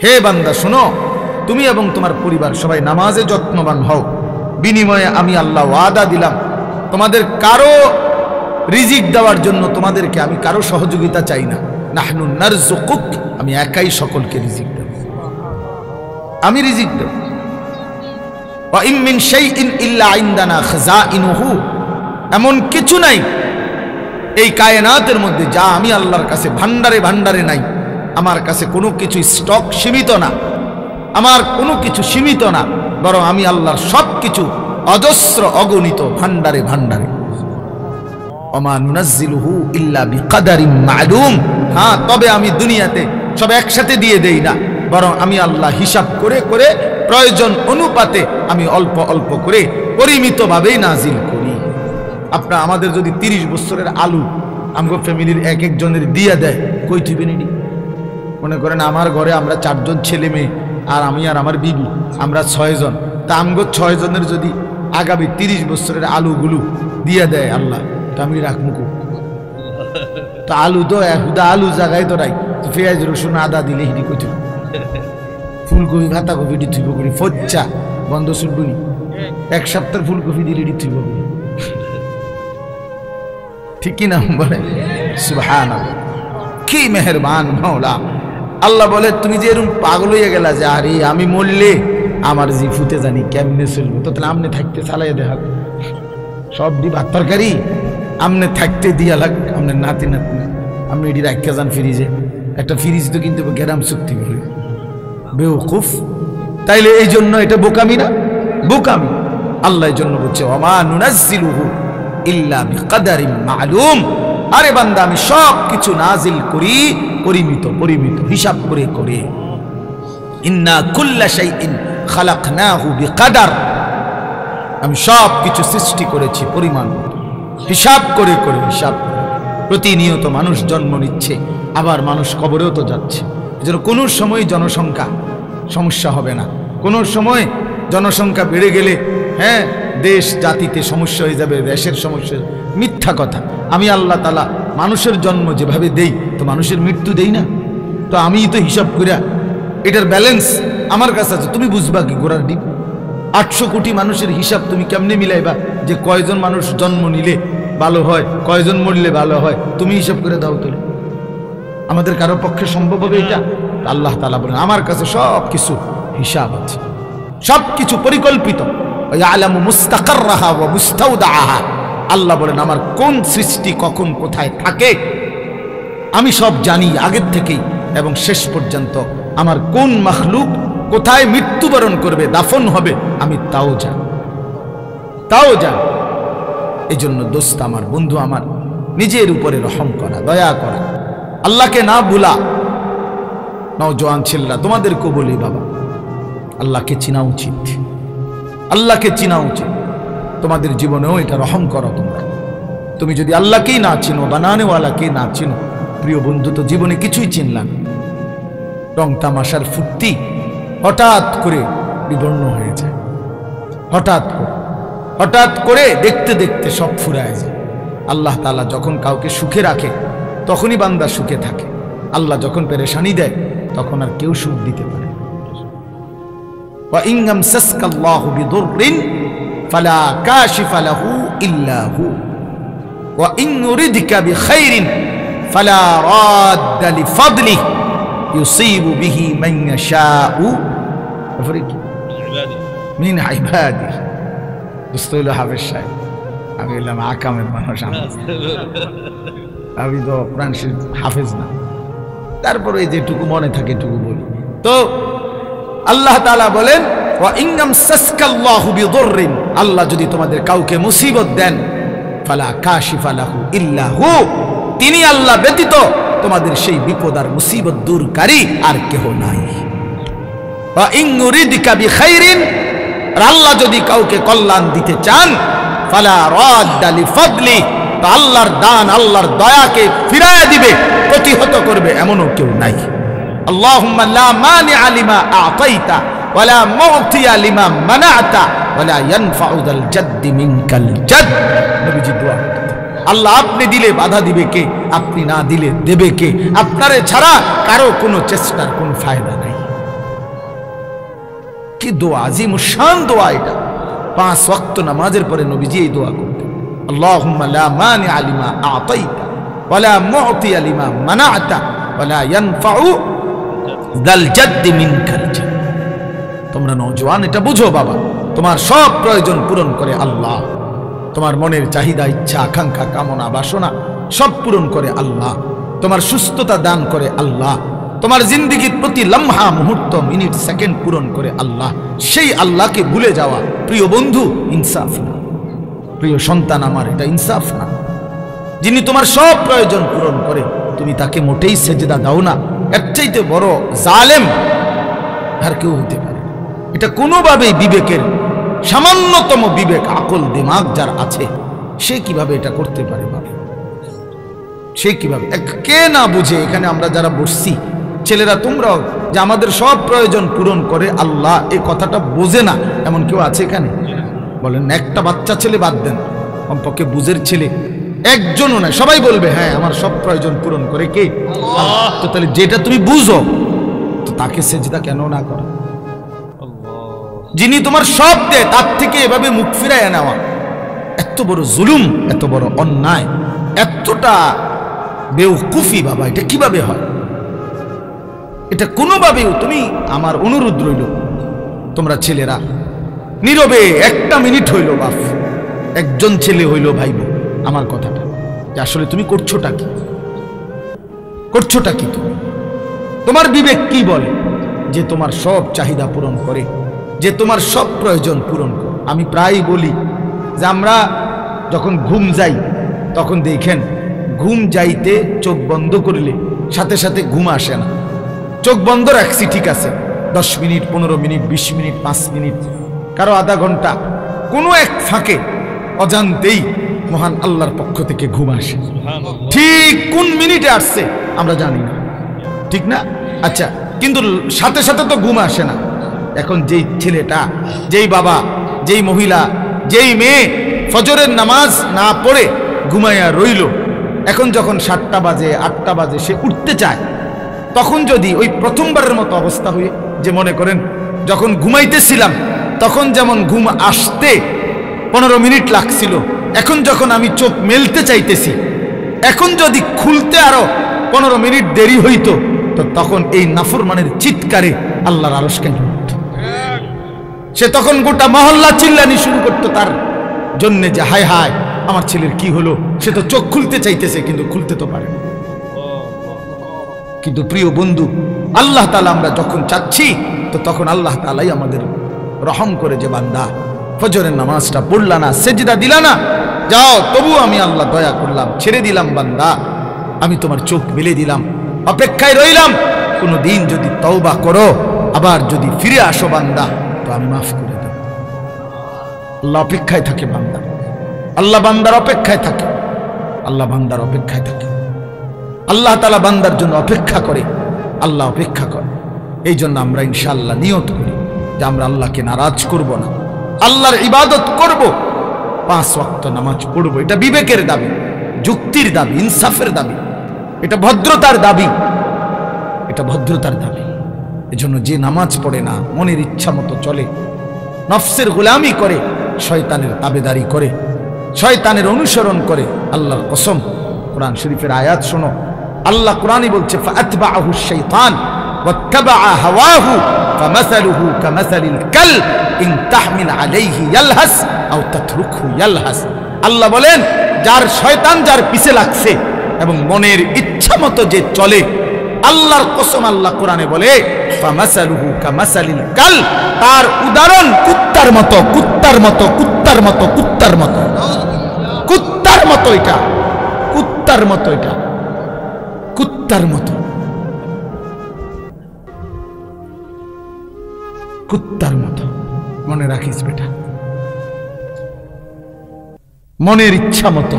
হে বান্দা শোনো, তুমি এবং তোমার পরিবার সবাই নামাজে যত্নবান হও, বিনিময়ে আমি আল্লাহ ওয়াদা দিলাম তোমাদের কারো রিজিক দেওয়ার জন্য তোমাদেরকে আমি কারো সহযোগিতা চাই না। নাহনু নারযুকুক, আমি একাই সকলকে রিজিক দেব, আমি রিজিক দেব। ওয়া ইম মিন শাইইন ইল্লা ইনদানা খাযাইনুহু, এমন কিছু নাই এই কায়নাতের মধ্যে যা আমি আল্লাহর কাছে ভান্ডারে ভান্ডারে নাই। আমার কাছে কোনো কিছু স্টক সীমিত না, আমার কোনো কিছু সীমিত না, বরং আমি আল্লাহর সব কিছু অজস্র অগণিত ভান্ডারে ভান্ডারে। ওমা নুনাজ্জিলুহু ইল্লা বিকাদারিন মা'লুম, হ্যাঁ তবে আমি দুনিয়াতে সব একসাথে দিয়ে দেই না, বরং আমি আল্লাহ হিসাব করে করে প্রয়োজন অনুপাতে আমি অল্প অল্প করে পরিমিতভাবেই নাজিল করি। আপনার আমাদের যদি 30 বছরের আলু আমগো ফ্যামিলির এক একজনের দিয়ে দেয়, কই থইবেন এটি? মনে করেন আমার ঘরে আমরা 4 জন ছেলে মেয়ে আর আমি আর আমার বিবি, আমরা 6 জন। তা আমগো 6 জনের যদি আগামী 30 বছরের আলুগুলো দিয়ে দেয় আল্লাহ, তা আমি রাখবো। তো আলু তো হুদা আলু জায়গায় তো নাই, তো পেঁয়াজ রসুন আদা দিলে হিডি কই থইব, ফুলকপি বাঁধাকপি এটি থইব করি, ফচ্চা বন্ধ শুনবনি, 1 সপ্তাহ ফুলকপি দিলে এটি থইব, ঠিক কি না বলে? সুবহানাল্লাহ, কি মেহেরবান মাওলা। আল্লাহ বলে তুমি যে এরকম পাগল হইয়া গেলা যে আরে আমি মরলে আমার জি ফুটে জানি কেমনে চলবো, তো তাহলে আমনে থাকতে চালাই দেখা সব ডি ভাত তরকারি আমনে থাকতে দিয়া লাগ, আমনে নাতি নাতি আপনি এটি রাখা যান ফ্রিজে, একটা ফ্রিজ তো কিন্তু গ্যারাম চুক্তি করে বেওকুফ। তাইলে এই জন্য এটা বোকামি না? বোকামি। আল্লাহ এই জন্য বলছে ওমা নুনাজ্জিলুহু ইল্লা বিকাদারিন মা'লুম, আরে বান্দা আমি সব কিছু নাজিল করি পরিমিত পরিমিত হিসাব করে করে। ইন্না কুল্লা শাইইন খালাকনাহু বিকাদার, আমি সব কিছু সৃষ্টি করেছি পরিমাণ হিসাব করে করে, হিসাব করে। প্রতিনিয়ত মানুষ জন্ম নিচ্ছে, আবার মানুষ কবরেও তো যাচ্ছে। এজন্য কোনো সময় জনসংখ্যা সমস্যা হবে না, কোনো সময় জনসংখ্যা বেড়ে গেলে হ্যাঁ দেশ জাতিতে সমস্যা হয়ে যাবে, দেশের সমস্যা। মিথ্যা কথা। আমি আল্লাহ তাআলা মানুষের জন্ম যেভাবে দেই তো মানুষের মৃত্যু দেই না? তো আমি তো হিসাব করিয়া এটার ব্যালেন্স আমার কাছে আছে, তুমি বুঝবা কি গোড়ার ডিম? 800 কোটি মানুষের হিসাব তুমি কেমনে মিলাইবা যে কয়জন মানুষ জন্ম নিলে ভালো হয়, কয়জন মরলে ভালো হয়? তুমি হিসাব করে দাও তো। আমাদের কারো পক্ষে সম্ভব হবে এটা? আল্লাহ তাআলা বলেন আমার কাছে সব কিছু হিসাব আছে, সব কিছু পরিকল্পিত। ইয়ালামু মুস্তাকাররাহা ওয়া মুস্তাওদাআহা, আল্লাহ বলেন আমার কোন সৃষ্টি কখন কোথায় থাকে আমি সব জানি আগের থেকেই, এবং শেষ পর্যন্ত আমার কোন মাখলুক কোথায় মৃত্যুবরণ করবে, দাফন হবে, আমি তাও জানি, তাও জানি। এই জন্য দোস্ত আমার, বন্ধু আমার, নিজের উপরে রহম করা, দয়া করা, আল্লাহকে না ভুলা। নওজোয়ান ছেলেরা তোমাদেরকেও বলি বাবা, আল্লাহকে চিনা উচিত, আল্লাহকে চিনা উচিত। তোমাদের জীবনেও এটা রহম করো তোমরা। তুমি যদি আল্লাহকেই না চিনো, বানানেওয়ালাকে না চিনো, প্রিয় বন্ধু তো জীবনে কিছুই চিনলাম। রং তামাশার ফুর্তি হঠাৎ করে বিবর্ণ হয়ে যায়, হঠাৎ করে দেখতে দেখতে সব ফুরায় যায়। আল্লাহ তাআলা যখন কাউকে সুখে রাখে তখনই বান্দা সুখে থাকে, আল্লাহ যখন পেরেশানি দেয় তখন আর কেউ সুখ দিতে পারে। ওয়া ইন ইয়ামসাসকাল্লাহু বিদুররিন ফালা কাশিফা লাহু ইল্লা হু ওয়া ইন ইউরিদকা বিখাইরিন ফালা রাদ্দা লিফাদলিহি ইউসিবু বিহি মান ইয়াশাউ মিন ইবাদিহি। দোস্ত হাফেজ সাহেব, আমি বললাম আকামের মানুষ, আমি তো কোরআন শরীফ হাফেজ না, তারপরে যেটুকু মনে থাকে এটুকু বলি। তো আল্লাহ তাআলা বলেন ওয়া ইন ইয়ামসাসকাল্লাহু বিদুররিন, আল্লাহ যদি তোমাদের কাউকে মুসিবত দেন, ফালা কাশিফা লাহু ইল্লা হু, তিনি আল্লাহ ব্যতীত তোমাদের সেই বিপদ আর মুসিবত দূরকারী আর কেহ নাই। ওয়া ইন ইউরিদকা বিখাইরিন, আল্লাহ যদি কাউকে কল্যাণ দিতে চান, ফালা রাদ্দা লিফাদলি, তো আল্লাহর দান, আল্লাহর দয়াকে ফিরায়া দিবে, প্রতিহত করবে এমনও কেউ নাই। আল্লাহুম্মা লা মানিআ লিমা আ'তাইতা ওয়া লা মু'তিয়া লিমা মানা'তা ওয়া লা ইয়ানফা'ু যাল জাদ্দি মিনকাল জাদ। নবীজি দোয়া, আল্লাহ আপনি দিলে বাধা দিবে কে, আপনি না দিলে দেবে কে? আপনারে ছাড়া কারো কোনো চেষ্টার কোনো ফায়দা নাই। কি দোয়া, আজিমুশান দোয়া এটা। 5 ওয়াক্ত নামাজের পরে নবীজি এই দোয়া করতেন, আল্লাহুম্মা লা মানিআ লিমা আ'তাইতা ওয়া লা মু'তিয়া লিমা মানা'তা ওয়া লা ইয়ানফা'ু যাল জাদ্দি মিনকাল জাদ। তোমরা নওজোয়ান এটা বুঝো বাবা, তোমার সব প্রয়োজন পূরণ করে আল্লাহ, তোমার মনের চাহিদা, ইচ্ছা, আকাঙ্ক্ষা, কামনা, বাসনা সব পূরণ করে আল্লাহ, তোমার সুস্থতা দান করে আল্লাহ, তোমার জিন্দেগির প্রতি লম্হা, মুহূর্ত, মিনিট, সেকেন্ড পূরণ করে আল্লাহ। সেই আল্লাহকে ভুলে যাওয়া প্রিয় বন্ধু ইনসাফ না, প্রিয় সন্তান আমার, এটা ইনসাফ না। যিনি তোমার সব প্রয়োজন পূরণ করে তুমি তাকে মোটেই সেজদা দাও না, এর চাইতে বড় জালেম আর কেউ হতে পারে। এটা কোনোভাবেই বিবেকের, সামান্যতম বিবেক, আকল, দিমাগ যার আছে সে কিভাবে এটা করতে পারে বাবা? সে কিভাবে? কে না বুঝে এখানে আমরা যারা বসছি, ছেলেরা তোমরাও, যে আমাদের সব প্রয়োজন পূরণ করে আল্লাহ, এই কথাটা বোঝে না এমন কেউ আছে এখানে? বলেন, একটা বাচ্চা ছেলে বাদ দেন, কমপক্ষে বুঝের ছেলে একজনও নাই, সবাই বলবে হ্যাঁ আমার সব প্রয়োজন পূরণ করে কে? আল্লাহ। তো তাহলে যেটা তুমি বুঝো তো তাকে সেজদা কেন না করো? যিনি তোমার সব দেয় তার থেকে এভাবে মুখ ফিরায় নেওয়া এত বড় জুলুম, এত বড় অন্যায়, এতটা বেওকুফি বাবা, এটা কিভাবে হয়? এটা কোনোভাবেও, তুমি, আমার অনুরোধ রইল, তোমরা ছেলেরা নীরবে একটা মিনিট হইল বাপ, একজন ছেলে হইল ভাইব আমার কথাটা, যে আসলে তুমি করছোটা কি, করছোটা কি? তুমি, তোমার বিবেক কি বলে যে তোমার সব চাহিদা পূরণ করে, যে তোমার সব প্রয়োজন পূরণ করে? আমি প্রায় বলি যে আমরা যখন ঘুম যাই তখন দেখেন ঘুম যাইতে চোখ বন্ধ করলে সাথে সাথে ঘুম আসে না। চোখ বন্ধ রাখছি ঠিক আছে, 10 মিনিট, 15 মিনিট, 20 মিনিট, 5 মিনিট, কারো আধা ঘন্টা, কোনো এক ফাঁকে অজান্তেই মহান আল্লাহর পক্ষ থেকে ঘুম আসে। ঠিক কোন মিনিটে আসছে আমরা জানি না, ঠিক না? আচ্ছা, কিন্তু সাথে সাথে তো ঘুম আসে না। এখন যেই ছেলেটা, যেই বাবা, যেই মহিলা, যেই মেয়ে ফজরের নামাজ না পড়ে ঘুমাইয়া রইল, এখন যখন 7টা বাজে, 8টা বাজে সে উঠতে চায়, তখন যদি ওই প্রথমবারের মতো অবস্থা হয়ে, যে মনে করেন যখন ঘুমাইতেছিলাম তখন যেমন ঘুম আসতে 15 মিনিট লাগছিল, এখন যখন আমি চোখ মেলতে চাইতেছি, এখন যদি খুলতে আরো 15 মিনিট দেরি হইতো, তো তখন এই নাফরমানের চিৎকারে আল্লাহর আরশ কেঁপে উঠত। সে তখন গোটা মহল্লা চিল্লানি শুরু করতো তার জন্যে, যে হায় হায় আমার ছেলের কি হলো, সে তো চোখ খুলতে চাইতেছে কিন্তু খুলতে তো পারে না। কিন্তু প্রিয় বন্ধু, আল্লাহ তাআলা আমরা যখন চাচ্ছি তো তখন আল্লাহ তাআলাই আমাদের রহম করে, যে বান্দা ফজরের নামাজটা পড়লা না, সেজদা দিলা না, যাও তবু আমি আল্লাহ দয়া করলাম, ছেড়ে দিলাম বান্দা, আমি তোমার চোখ মেলে দিলাম, অপেক্ষায় রইলাম, কোনো দিন যদি তওবা করো, আবার যদি ফিরে আসো বান্দা, তো আমি মাফ করে দেব। আল্লাহ অপেক্ষায় থাকে বান্দা, আল্লাহ বান্দার অপেক্ষায় থাকে, আল্লাহ বান্দার অপেক্ষায় থাকে, আল্লাহ তাআলা বান্দার জন্য অপেক্ষা করে, আল্লাহ অপেক্ষা করে। এই জন্য আমরা ইনশাআল্লাহ নিয়ত করি যে আমরা আল্লাহকে নারাজ করব না, আল্লাহর ইবাদত করব, 5 ওয়াক্ত নামাজ পড়ব। এটা বিবেকের দাবি, যুক্তির দাবি, ইনসাফের দাবি, এটা ভদ্রতার দাবি, এটা ভদ্রতার দাবি। এজন্য যে নামাজ পড়ে না, মনের ইচ্ছা মতো চলে, নফসের গোলামি করে, শয়তানের তাবেদারি করে, শয়তানের অনুসরণ করে, আল্লাহর কসম, কোরআন শরীফের আয়াত শোনো, আল্লাহ কোরআনই বলছে, ফাআতবাআহু শাইতান ওয়াত্তাবাআ হাওয়াহু ফামাসালুহু কামাসালিল কালব ইন তাহমিল আলাইহি ইয়ালহাস আও তাতরুকহু ইয়ালহাস। আল্লাহ বলেন, যার শয়তান যার পিছে লাগছে এবং মনের ইচ্ছা মতো যে চলে, আল্লাহর কসম আল্লাহ কোরআনে বলে, ফামাসালুহু কামাসালিল কালব, তার উদাহরণ কুত্তার মতো, কুত্তার মতো, কুত্তার মতো, কুত্তার মতো, কুত্তার মতো, এটা কুত্তার মতো, এটা কুত্তার মতো, কুত্তার মতো। মনে রাখিস বেটা, মনের ইচ্ছা মতো,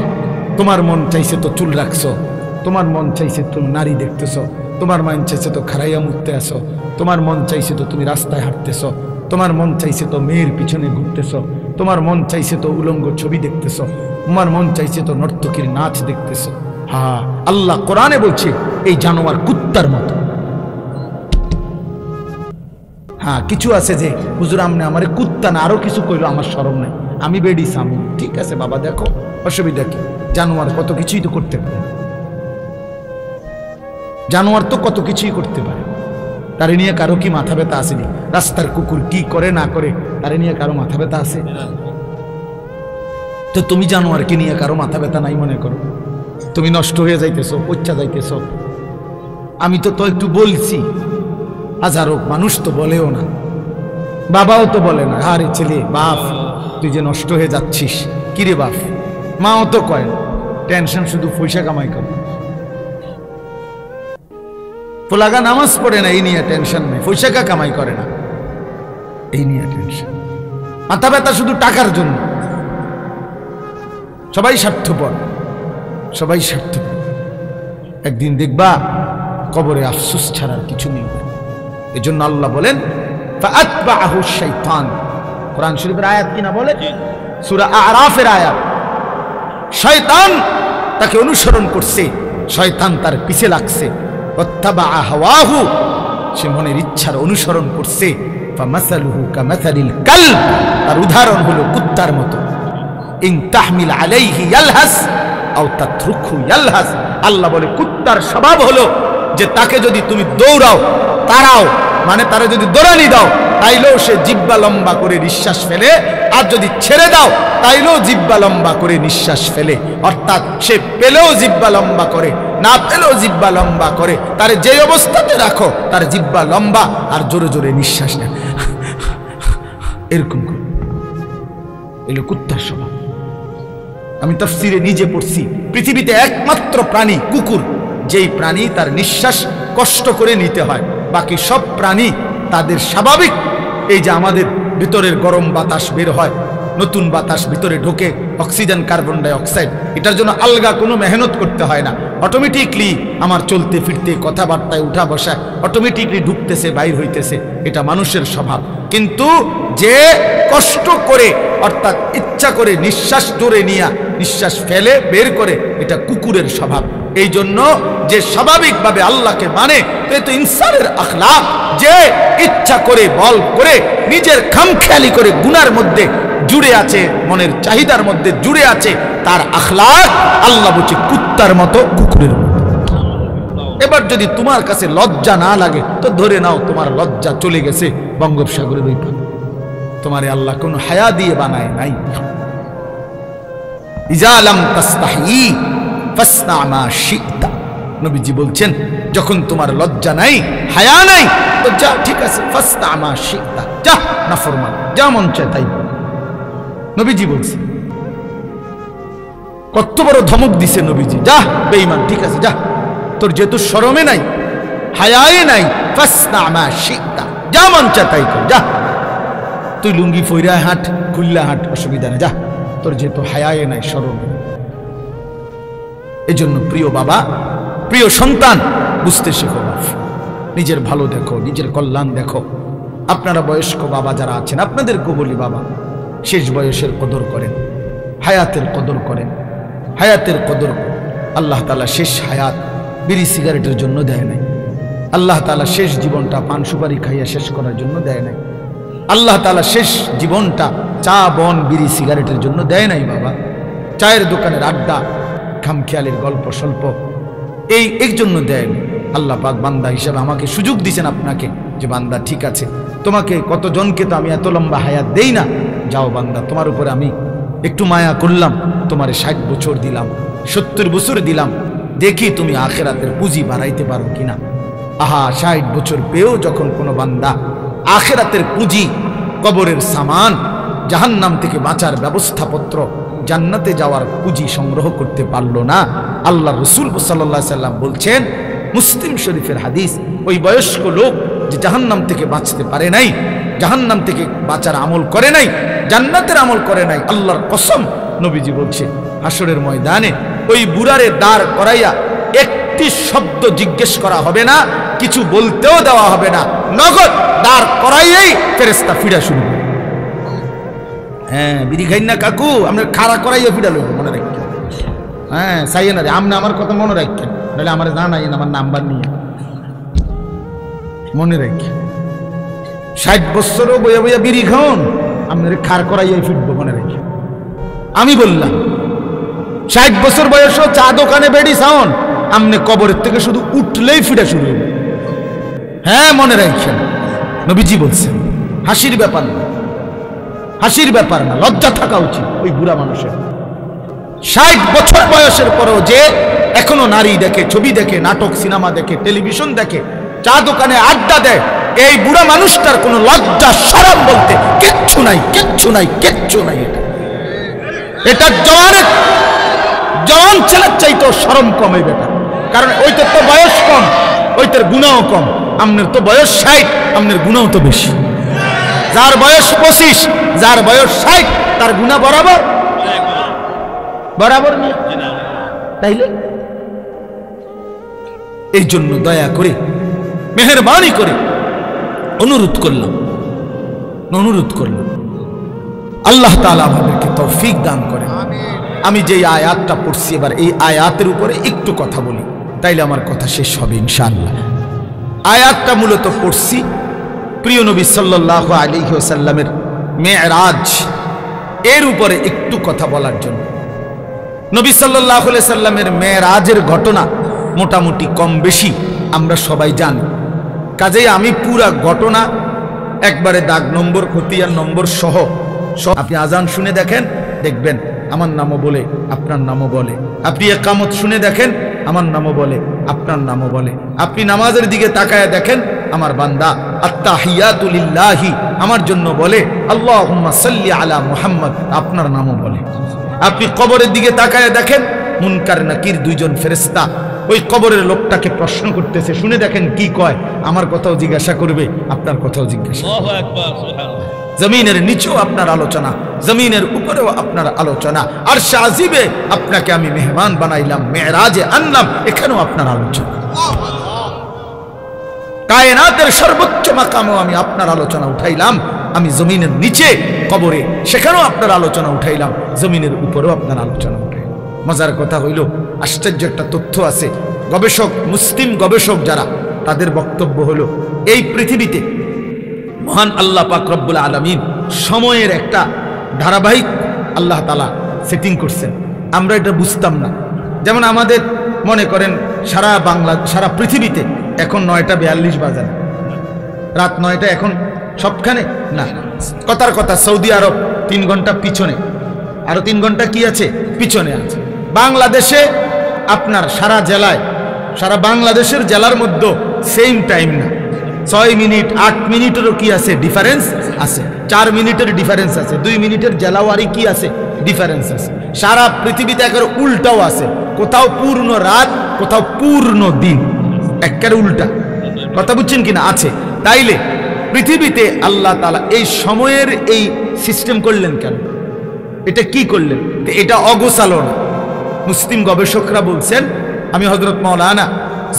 তোমার মন চাইছে তো চুল রাখছো, তোমার মন চাইছে তুমি নারী দেখতেছো, তোমার মন চাইছে তো খারাইয়া মুখতে আসো, তোমার মন চাইছে তো তুমি রাস্তায় হাঁটতেছো, তোমার মন চাইছে তো মেয়ের পিছনে ঘুরতেছো, তোমার মন চাইছে তো উলঙ্গ ছবি দেখতেছো, তোমার মন চাইছে তো নর্তকীর নাচ দেখতেছো। হ্যাঁ, আল্লাহ কোরআনে বলছে এই জানোয়ার কুত্তার মতো। হ্যাঁ কিছু আছে যে হুজুর আমনে আমার কুত্তা না আরো কিছু কইলো আমার শরম নাই, আমি বেডি সামু। ঠিক আছে বাবা, দেখো অসুবিধা কি, জানোয়ার কত কিছুই তো করতে পারে, জানোয়ার তো কত কিছুই করতে পারে, তারে নিয়ে কারো কি মাথা ব্যথা আসেনি? রাস্তার কুকুর কি করে না করে তারে নিয়ে কারো মাথা ব্যথা আছে? তো তুমি জানোয়ারকে নিয়ে কারো মাথা ব্যথা নাই মনে করো? তুমি নষ্ট হয়ে যাইতেছ, পচ্চা যাইতেছ। আমি তো একটু বলছি, হাজারো মানুষ তো বলেও না, বাবাও তো বলে না, আরে ছেলে বাপ তুই যে নষ্ট হয়ে যাচ্ছিস, কিরে বাপ। মাও তো কয় টেনশন শুধু পয়সা কামাই করে, পোলাগা নামাজ পড়ে না এই নিয়ে টেনশন নেই, পয়সা কামাই করে না এই নিয়ে টেনশন, মাথা ব্যথা শুধু টাকার জন্য। সবাই স্বার্থপর, সবাই স্বার্থপর। একদিন দেখবা কবরে আফসোস ছাড়ার কিছু নেই। এই জন্য আল্লাহ বলেন ফাআতবাহু শাইতান, কোরআন শরীফের আয়াত কিনা বলে, সূরা আরাফের আয়াত। শয়তান তাকে অনুসরণ করছে, শয়তান তার পিছে লাগছে। ওয়াত্তাবা হাওয়াহু, সে মনের ইচ্ছার অনুসরণ করছে। ফামাসালুহু কামাসালিল কালব, তার উদাহরণ হলো কুত্তার মতো। ইন তাহমিল আলাইহি ইয়ালহাস আও তাতরুকহু ইয়ালহাস, আল্লাহ বলে কুত্তার স্বভাব হলো যে তাকে যদি তুমি দৌড়াও, তাড়াও, মানে তারা যদি দৌড়ানি দাও তাইলেও সে জিহ্বা লম্বা করে নিঃশ্বাস ফেলে, আর যদি ছেড়ে দাও তাইলেও জিহ্বা লম্বা করে নিঃশ্বাস ফেলে। অর্থাৎ সে পেলেও জিহ্বা লম্বা করে, না পেলেও জিহ্বা লম্বা করে। তার যে অবস্থাতে রাখো তার জিহ্বা লম্বা, আর জোরে জোরে নিঃশ্বাস নেয় এরকম করে। এলো কুত্তার স্বভাব। আমি তাফসীরে নিজে পড়ছি, পৃথিবীতে একমাত্র প্রাণী কুকুর, যেই প্রাণী তার নিঃশ্বাস কষ্ট করে নিতে হয়। বাকি সব প্রাণী তাদের স্বাভাবিক, এই যে আমাদের ভিতরের গরম বাতাস বের হয়, নতুন বাতাস ভিতরে ঢোকে, অক্সিজেন কার্বন ডাই অক্সাইড, এটার জন্য আলগা কোনো মেহনত করতে হয় না। অটোমেটিকলি আমার চলতে ফিরতে কথাবার্তায় উঠা বসায় অটোমেটিকলি ঢুকতেছে বাইর হইতেছে, এটা মানুষের স্বভাব। কিন্তু যে কষ্ট করে অর্থাৎ ইচ্ছা করে নিঃশ্বাস জোরে নিয়ে নিঃশ্বাস ফেলে বের করে, এটা কুকুরের স্বভাব। এই জন্য যে স্বাভাবিকভাবে আল্লাহকে মানে, তো ইনসানের আখলাক, যে ইচ্ছা করে বল করে নিজের খামখেয়ালি করে গুনার মধ্যে জুড়ে আছে, মনের চাহিদার মধ্যে জুড়ে আছে, তার আখলাক আল্লাহ বলছে কুত্তার মতো, কুকুরের মতো। এবার যদি তোমার কাছে লজ্জা না লাগে তো ধরে নাও তোমার লজ্জা চলে গেছে বঙ্গোপসাগরের ওই পারে, তোমারে আল্লাহ কোন হায়া দিয়ে বানায় নাই। ইজা লাম তাস্তাহি ফাসনা মা শিতা, নবীজি বলছেন যখন তোমার লজ্জা নাই, হায়া নাই, তো যা ঠিক আছে, ফাসনা মা শিতা, যা নাফরমান, যা মন চায় তাই। নবীজি বলছে, কত বড় ধমক দিছে নবীজি, যা বেঈমান, ঠিক আছে যা, তোর যেহেতু শরমে নাই, হায়ায়ে নাই, ফাসনা মা শিতা, যা মন চায় তাই কর, যা তুই লুঙ্গি ফইরা হাঁট, খুল্লা হাঁট, অসুবিধা নেই, যা, তোর যেহেতু হায়ায়ে নাই, শরমে। এজন্য প্রিয় বাবা, প্রিয় সন্তান, বুঝতে শেখো, নিজের ভালো দেখো, নিজের কল্যাণ দেখো। আপনারা বয়স্ক বাবা যারা আছেন, আপনাদেরকে বলি বাবা, শেষ বয়সের কদর করেন, হায়াতের কদর করেন, হায়াতের কদর। আল্লাহ তাআলা শেষ হায়াত বিড়ি সিগারেটের জন্য দেয় নাই, আল্লাহ তাআলা শেষ জীবনটা পান সুপারি খাইয়া শেষ করার জন্য দেয় নাই, আল্লাহ তাআলা শেষ জীবনটা চা বন বিড়ি সিগারেটের জন্য দেয় নাই বাবা। চায়ের দোকানের আড্ডা, খামখেয়ালির গল্প স্বল্প, এই জন্য দেয়নি। আল্লাহ পাক বান্দা হিসাবে আমাকে সুযোগ দিয়েছেন আপনাকে, যে বান্দা ঠিক আছে, তোমাকে কতজনকে তো আমি এত লম্বা হায়াত দেই না, যাও বান্দা তোমার উপরে আমি একটু মায়া করলাম, তোমারে 60 বছর দিলাম, 70 বছর দিলাম, দেখি তুমি আখেরাতের পুঁজি বাড়াইতে পারো কিনা। আহা, 60 বছর পেয়েও যখন কোনো বান্দা আখেরাতের পুঁজি, কবরের সামান, জাহান্নাম থেকে বাঁচার ব্যবস্থাপত্র, জান্নাতে যাওয়ার পুঁজি সংগ্রহ করতে পারলো না, আল্লাহ রসুল সাল্লাল্লাহু আলাইহি সাল্লাম বলছেন, মুসলিম শরীফের হাদিস, ওই বয়স্ক লোক যে জাহান্নাম থেকে বাঁচতে পারে নাই, জাহান্নাম থেকে বাঁচার আমল করে নাই, জান্নাতের আমল করে নাই, আল্লাহর কসম, নবীজি বলছে হাসরের ময়দানে ওই বুড়ারে দাঁড় করাইয়া একটি শব্দ জিজ্ঞেস করা হবে না, কিছু বলতেও দেওয়া হবে না, নগদ দাঁড় করাইয়াই ফেরেশতা ফিরা শুরু করবে। হ্যাঁ, বিড়ি খাই না কাকু, আমরা খাড়া করাইয়া ফিরা লইব, মনে রাখি। হ্যাঁ, চাইয়ে না রে, আপনি আমার কথা মনে রাখেন, নাহলে আমার জানাই আমার নাম্বার নিয়ে মনে রাখি। 60 বছরও বইয়া বইয়া বিড়ি খাওন, আপনার খার করাইয়াই ফিরবো মনে রাখি। আমি বললাম 60 বছর বয়সও চা দোকানে বেড়ি খাওন, আপনি কবরের থেকে শুধু উঠলেই ফিরে শুরু হবে। হ্যাঁ মনে রাখছেন, নবীজি বলছেন হাসির ব্যাপার না, হাসির ব্যাপার না, লজ্জা থাকা উচিত ওই বুড়া মানুষের। 60 বছর বয়সের পরেও যে এখনো নারী দেখে, ছবি দেখে, নাটক সিনেমা দেখে, টেলিভিশন দেখে, চা দোকানে আড্ডা দেয়, এই বুড়া মানুষটার কোনো লজ্জা শরম বলতে কিচ্ছু নাই, কিচ্ছু নাই, কিচ্ছু নাই। এটা জওয়ান ছেলের চাইতেও শরম কম এই বেটা, কারণ ওইটার তো বয়স কম, ওইটার গুণাও কম। আপনার তো বয়স 60, আপনার গুণাও তো বেশি। যার বয়স 25, যার বয়স 60, তার গুণা বরাবর বরাবর না, তাইলে এই জন্য দয়া করে মেহেরবানি করে অনুরোধ করলাম আল্লাহ তাআলা আমাদেরকে তৌফিক দান করেন। আমি যে আয়াতটা পড়ছি এবার এই আয়াতের উপরে একটু কথা বলি, তাইলে আমার কথা শেষ হবে ইনশাআল্লাহ। আয়াতটা মূলত পড়ছি প্রিয় নবী সাল্লাল্লাহু আলাইহি ওয়াসাল্লামের মেরাজ এর উপরে একটু কথা বলার জন্য। নবী সাল্লাল্লাহু আলাইহি সাল্লামের মেরাজের ঘটনা মোটামুটি কম বেশি আমরা সবাই জানি, কাজেই আমি পুরা ঘটনা একবারে দাগ নম্বর খতিয়ান নম্বর সহ আপনি আজান শুনে দেখেন, দেখবেন আমার নামও বলে আপনার নামও বলে। আপনি ইকামত শুনে দেখেন, আমার নামও বলে আপনার নামও বলে। আপনি নামাজের দিকে তাকায় দেখেন, আমার বান্দা আত্তাহিয়াতু লিল্লাহি আমার জন্য বলে আল্লাহুম্মা সাল্লি আলা মুহাম্মদ, আপনার নামও বলে। আপনি কবরের দিকে তাকায় দেখেন, মুনকার নাকির দুইজন ফেরেশতা ওই কবরের লোকটাকে প্রশ্ন করতেছে, শুনে দেখেন কি কয়, আমার কথাও জিজ্ঞাসা করবে, আপনার কথাও জিজ্ঞাসা। আল্লাহু আকবার, সুবহানাল্লাহ। জমিনের নিচেও আপনার আলোচনা, জমিনের উপরেও আপনার আলোচনা। আর শাজিবে আপনাকে আমি মেহমান বানাইলাম, মেরাজে আনলাম, এখানেও আপনার আলোচনা। কায়নাতের সর্বোচ্চ মাকামেও আমি আপনার আলোচনা উঠাইলাম। আমি জমিনের নিচে কবরে, সেখানেও আপনার আলোচনা উঠাইলাম, জমিনের উপরেও আপনার আলোচনা উঠাই। মজার কথা হইল, আশ্চর্য একটা তথ্য আছে, গবেষক, মুসলিম গবেষক যারা, তাদের বক্তব্য হলো এই পৃথিবীতে মহান আল্লাহ পাক রব্বুল আলামিন সময়ের একটা ধারাবাহিক আল্লাহ তাআলা সেটিং করছেন। আমরা এটা বুঝতাম না। যেমন আমাদের মনে করেন সারা পৃথিবীতে এখন 9টা 42 বাজে না, রাত 9টা এখন সবখানে না। কথার কথা সৌদি আরব 3 ঘন্টা পিছনে, আরো 3 ঘন্টা কি আছে পিছনে আছে। বাংলাদেশে আপনার সারা জেলায়, সারা বাংলাদেশের জেলার মধ্যে সেম টাইম না, 6 মিনিট 8 মিনিটেরও কি আছে ডিফারেন্স আছে, 4 মিনিটের ডিফারেন্স আছে, 2 মিনিটের জেলাওয়ারি কি আছে ডিফারেন্স আছে। সারা পৃথিবীতে একেবারে উল্টাও আছে, কোথাও পূর্ণ রাত, কোথাও পূর্ণ দিন, একেবারে উল্টা। কথা বুঝছেন কিনা? আছে। তাইলে পৃথিবীতে আল্লাহ তাআলা এই সময়ের এই সিস্টেম করলেন কেন? এটা কি করলেন? এটা অগোছালো না। মুসলিম গবেষকরা বলছেন, আমি হযরত মাওলানা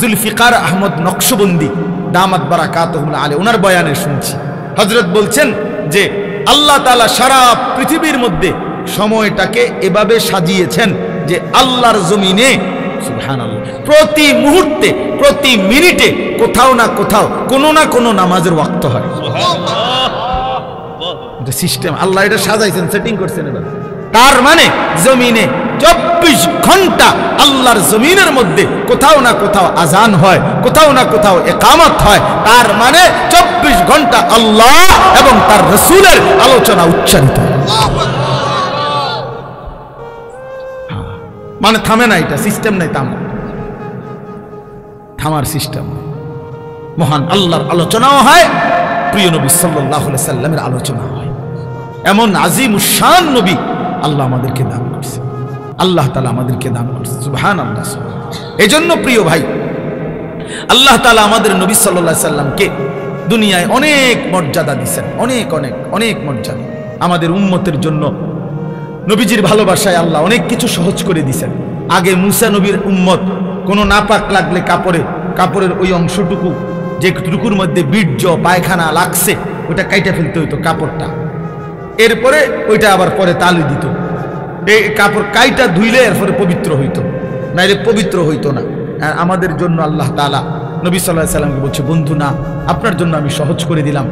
জুলফিকার আহমদ নকশবন্দি দামাত বারাকাতুহুল আলাইহি ওনার বয়ানে শুনছি। হযরত বলছেন যে আল্লাহ তাআলা সারা পৃথিবীর মধ্যে সময়টাকে এভাবে সাজিয়েছেন যে আল্লাহর জমিনে সুবহানাল্লাহ প্রতি মুহূর্তে, প্রতি মিনিটে কোথাও না কোথাও কোনো না কোনো নামাজের ওয়াক্ত হয়। সুবহানাল্লাহ, সিস্টেম আল্লাহ এটা সাজাইছেন, সেটিং করছেন। এবার তার মানে জমিনে 24 ঘন্টা আল্লাহর জমিনের মধ্যে কোথাও না কোথাও আজান হয়, কোথাও না কোথাও ইকামত হয়। তার মানে 24 ঘন্টা আল্লাহ এবং তার রাসূলের আলোচনা উচ্চারিত হয়। মানে থামে না, এটা সিস্টেম নাই, থামার সিস্টেম। মহান আল্লাহর আলোচনাও হয়, প্রিয় নবী সাল্লাল্লাহু আলাইহি সাল্লামের আলোচনা হয়। এমন আজিমুশান নবী আল্লাহ আমাদেরকে দান করছে, আল্লাহ তাআলা আমাদেরকে দান করছে। সুবহানাল্লাহ। এই জন্য প্রিয় ভাই, আল্লাহ তাআলা আমাদের নবী সাল্লাল্লাহু আলাইহি সাল্লামকে দুনিয়ায় অনেক মর্যাদা দিয়েছেন, অনেক অনেক অনেক মর্যাদা। আমাদের উম্মতের জন্য নবীজির ভালোবাসায় আল্লাহ অনেক কিছু সহজ করে দিয়েছেন। আগে মুসা নবীর উম্মত কোনো নাপাক লাগলে কাপড়ের ওই অংশটুকু, যেটুকুর মধ্যে বীর্য পায়খানা লাগছে, ওটা কাইটা ফেলতে হইতো কাপড়টা, এরপরে ওইটা আবার পরে তালু দিত। এই কাপড় কাইটা ধুইলে এরপরে পবিত্র হইতো, নাইলে পবিত্র হইতো না। আমাদের জন্য আল্লাহ তাআলা নবী সাল্লাল্লাহু আলাইহি সাল্লামকে বলছে, বন্ধু না, আপনার জন্য আমি সহজ করে দিলাম,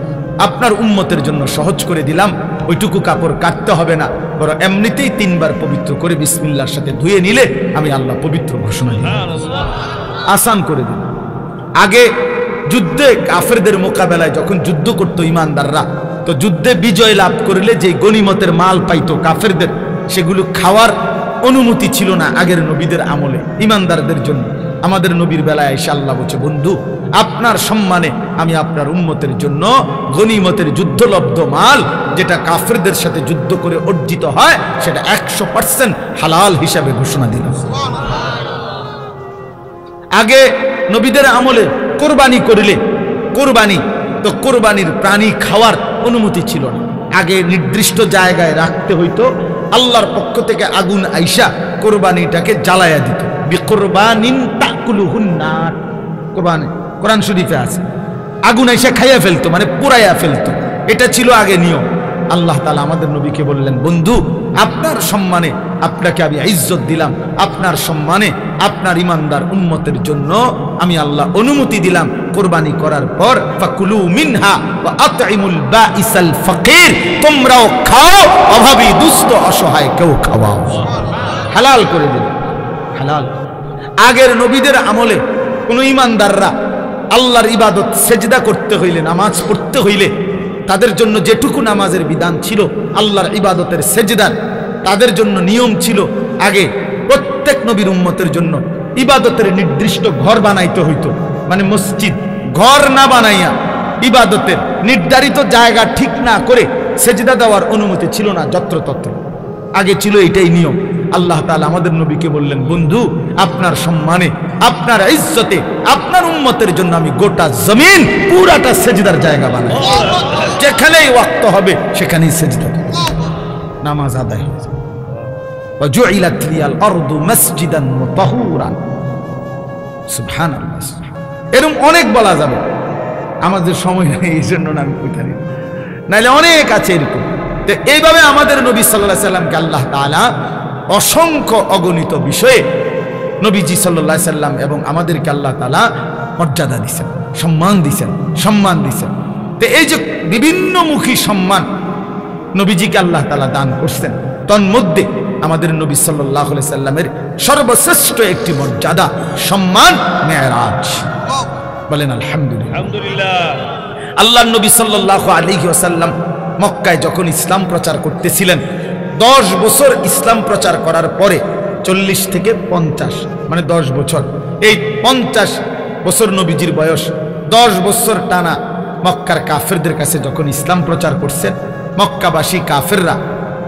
আপনার উম্মতের জন্য সহজ করে দিলাম, ওইটুকু কাপড় কাটতে হবে না, বরং এমনিতেই 3 বার পবিত্র করে বিসমিল্লাহর সাথে ধুয়ে নিলে আমি আল্লাহ পবিত্র ঘোষণা দিলাম, আসান করে দিলাম। আগে যুদ্ধে কাফেরদের মোকাবেলায় যখন যুদ্ধ করতো ইমানদাররা, তো যুদ্ধে বিজয় লাভ করলে যে গনিমতের মাল পাইতো কাফেরদের, সেগুলো খাওয়ার অনুমতি ছিল না আগের নবীদের আমলে ইমানদারদের জন্য। আমাদের নবীর বেলায় এসে আল্লাহ বলছে, বন্ধু আপনার সম্মানে আমি আপনার উম্মতের জন্য গনিমতের যুদ্ধলব্ধ মাল, যেটা কাফেরদের সাথে যুদ্ধ করে অর্জিত হয়, সেটা 100% হালাল হিসাবে ঘোষণা দিলাম। আগে নবীদের আমলে কোরবানি করলে, কোরবানি তো কোরবানির প্রাণী খাওয়ার অনুমতি ছিল না, আগে নির্দিষ্ট জায়গায় রাখতে হইতো, আল্লাহর পক্ষ থেকে আগুন আইসা কোরবানিটাকে জ্বালায়া দিত। বিকুরবানিন তাকুলুহুন নার, কোরবানি কোরআন শরীফে আছে, আগুন আইসা খাইয়া ফেলতো, মানে পুরাইয়া ফেলতো, এটা ছিল আগে নিয়ম। আল্লাহ তাআলা আমাদের নবীকে বললেন, বন্ধু আপনার সম্মানে আপনাকে আমি ইজ্জত দিলাম, আপনার সম্মানে আপনার ইমানদার উম্মতের জন্য আমি আল্লাহ অনুমতি দিলাম কোরবানি করার পর, ফাকুলু মিনহা ওয়া আতইমুল বাঈসাল ফাকির, তোমরাও খাও, অভাবী দুস্থ অসহায় কেউ খাওয়াও, হালাল করে দিল, হালাল। আগের নবীদের আমলে কোন ইমানদাররা আল্লাহর ইবাদত সেজদা করতে হইলে, নামাজ পড়তে হইলে, তাদের জন্য যেটুকু নামাজের বিধান ছিল আল্লাহর ইবাদতের সেজদার, তাদের জন্য নিয়ম ছিল আগে প্রত্যেক নবীর উম্মতের জন্য ইবাদতের নির্দিষ্ট ঘর বানাইতে হইতো, মানে মসজিদ ঘর না বানাইয়া ইবাদতের নির্ধারিত জায়গা ঠিক না করে সেজদা দেওয়ার অনুমতি ছিল না যত্রতত্র, আগে ছিল এটাই নিয়ম। আল্লাহ তাআলা আমাদের নবীকে বললেন, বন্ধু আপনার সম্মানে আপনার ইজ্জতে আপনার উম্মতের জন্য আমি গোটা জমিন পুরাটা সেজদার জায়গা বানাই, যেখানেই ওয়াক্ত হবে সেখানেই সেজদা, নামাজ আদায় হয়ে যাবে। ওয়াজুইলাত লিয়াল আরদু মাসজিদান ওয়া তাহুরান, সুবহানাল্লাহ। এরকম অনেক বলা যাবে, আমাদের সময় নেই এই জন্য না আমি কইতে পারি, নাইলে অনেক আছে এরকম। তো এইভাবে আমাদের নবী সাল্লাল্লাহু আলাইহি সাল্লামকে আল্লাহ তাআলা অসংখ্য অগণিত বিষয়ে নবীজি সাল্লাল্লাহু আলাইহি সাল্লাম এবং আমাদেরকে আল্লাহ তাআলা মর্যাদা দিয়েছেন, সম্মান দিয়েছেন। তো এই যে বিভিন্নমুখী সম্মান নবীজিকে আল্লাহ তাআলা দান করছেন, তন্মধ্যে আমাদের নবী সাল্লাল্লাহু আলাইহি সাল্লামের সর্বশ্রেষ্ঠ একটি মর্যাদা, সম্মান, মেরাজ। বলেন আলহামদুলিল্লাহ। আল্লাহর নবী সাল্লাল্লাহু আলাইহি ওয়াসাল্লাম মক্কায় যখন ইসলাম প্রচার করতেছিলেন, 10 বছর ইসলাম প্রচার করার পরে 40 থেকে 50, মানে 10 বছর, এই 50 বছর নবীজির বয়স, 10 বছর টানা মক্কার কাফেরদের কাছে যখন ইসলাম প্রচার করছেন, মক্কাবাসী কাফেররা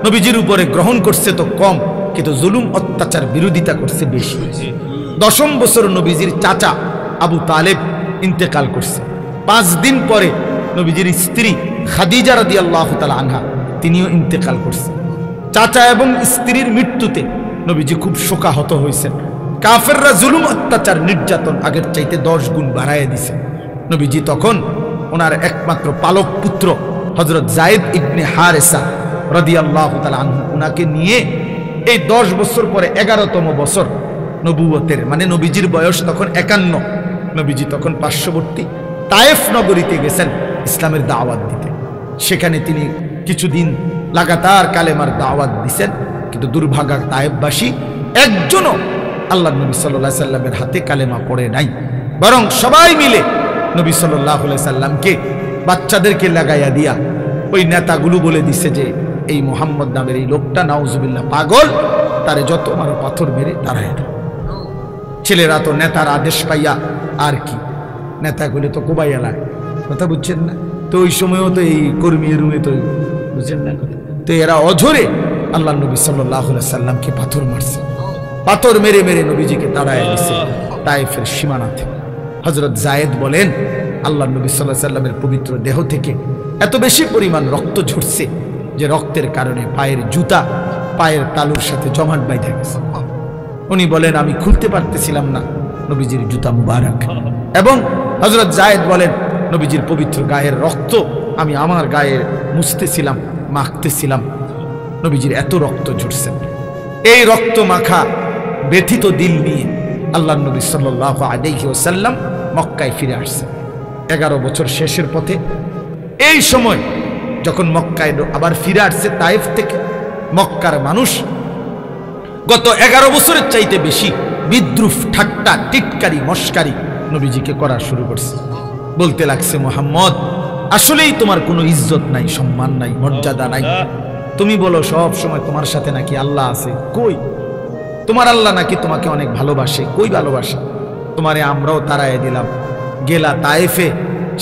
নবীজির উপরে গ্রহণ করছে তো কম, কিন্তু জুলুম অত্যাচার বিরোধিতা করছে বেশি। 10ম বছর নবীজির চাচা আবু তালেব ইন্তেকাল করছে। 5 দিন পরে নবীজির স্ত্রী খাদিজা রাদিয়াল্লাহু তাআলা আনহা তিনিও ইন্তেকাল করছে। চাচা এবং স্ত্রীর মৃত্যুতে নবীজি খুব শোকাহত হয়েছেন। কাফেররা জুলুম অত্যাচার নির্যাতন আগের চাইতে 10 গুণ বাড়ায় দিছে। নবীজি তখন ওনার একমাত্র পালক পুত্র হযরত যায়েদ ইবনে হারেসা রাদিয়াল্লাহু তাআলা আনহু, ওনাকে নিয়ে এই 10 বছর পরে 11তম বছর নবুয়তের, মানে নবীজির বয়স তখন 51, নবীজি তখন পার্শ্ববর্তী তায়েফ নগরীতে গেছেন ইসলামের দাওয়াত দিতে। সেখানে তিনি কিছুদিন লাগাতার কালেমার দাওয়াত দিছেন, কিন্তু দুর্ভাগা তায়েফবাসী একজনও আল্লাহ নবী সাল্লাল্লাহু আলাইহি সাল্লামের হাতে কালেমা পড়ে নাই, বরং সবাই মিলে নবী সাল্লাল্লাহু আলাইহি সাল্লামকে বাচ্চাদেরকে লাগাইয়া দিয়া ওই নেতাগুলো বলে দিছে যে এই মুহাম্মদ নামের এই লোকটা নাউজুবিল্লাহ পাগল, তারে যত মারো পাথর মেরে তাড়ায় দাও। ছেলেরা তো নেতার আদেশ পাইয়া আর কি, নেতাগুলো তো কোবাইয়া লাগে, কথা বুঝছেন না? তো ওই সময়ও তো এই কর্মী রুমে তো বুঝছেন না কথা, তো এরা অঝরে আল্লাহ নবী সাল্লাল্লাহু আলাইহি সাল্লামকে পাথর মারছে, পাথর মেরে মেরে নবীজিকে তাড়ায় দিছে তায়েফের সীমানাতে। হযরত যায়েদ বলেন, আল্লাহ নবী সাল্লাল্লাহু আলাইহি সাল্লামের পবিত্র দেহ থেকে এত বেশি পরিমাণ রক্ত ঝরছে যে রক্তের কারণে পায়ের জুতা পায়ের তালুর সাথে জমাট বাইধে গেছে। উনি বলেন, আমি খুলতে পারতেছিলাম না নবীজির জুতা মুবারক। এবং হযরত যায়েদ বলেন, নবীজির পবিত্র গায়ের রক্ত আমি আমার গায়ে মুছতেছিলাম, মাখতেছিলাম, নবীজির এত রক্ত ঝরছে। এই রক্ত মাখা ব্যথিত দিল নিয়ে আল্লাহ নবী সাল্লাল্লাহু আলাইহি ওয়াসাল্লাম মক্কায় ফিরে আসছেন। 11 বছর শেষের পথে এই সময় যখন মক্কায় আবার ফিরে আসছে তায়েফ থেকে, মক্কার মানুষ গত 11 বছরের চাইতে বেশি বিদ্রুপ, ঠাট্টা, টিটকারি, মস্কারি নবীজিকে করা শুরু করছে। বলতে লাগছে, মুহাম্মদ আসলেই তোমার কোনো ইজ্জত নাই, সম্মান নাই, মর্যাদা নাই। তুমি বলো সব সময় তোমার সাথে নাকি আল্লাহ আছে, কই? তোমার আল্লাহ নাকি তোমাকে অনেক ভালোবাসে, কই ভালোবাসে? তোমারে আমরাও তাড়াইয়া দিলাম, গেলা তায়েফে,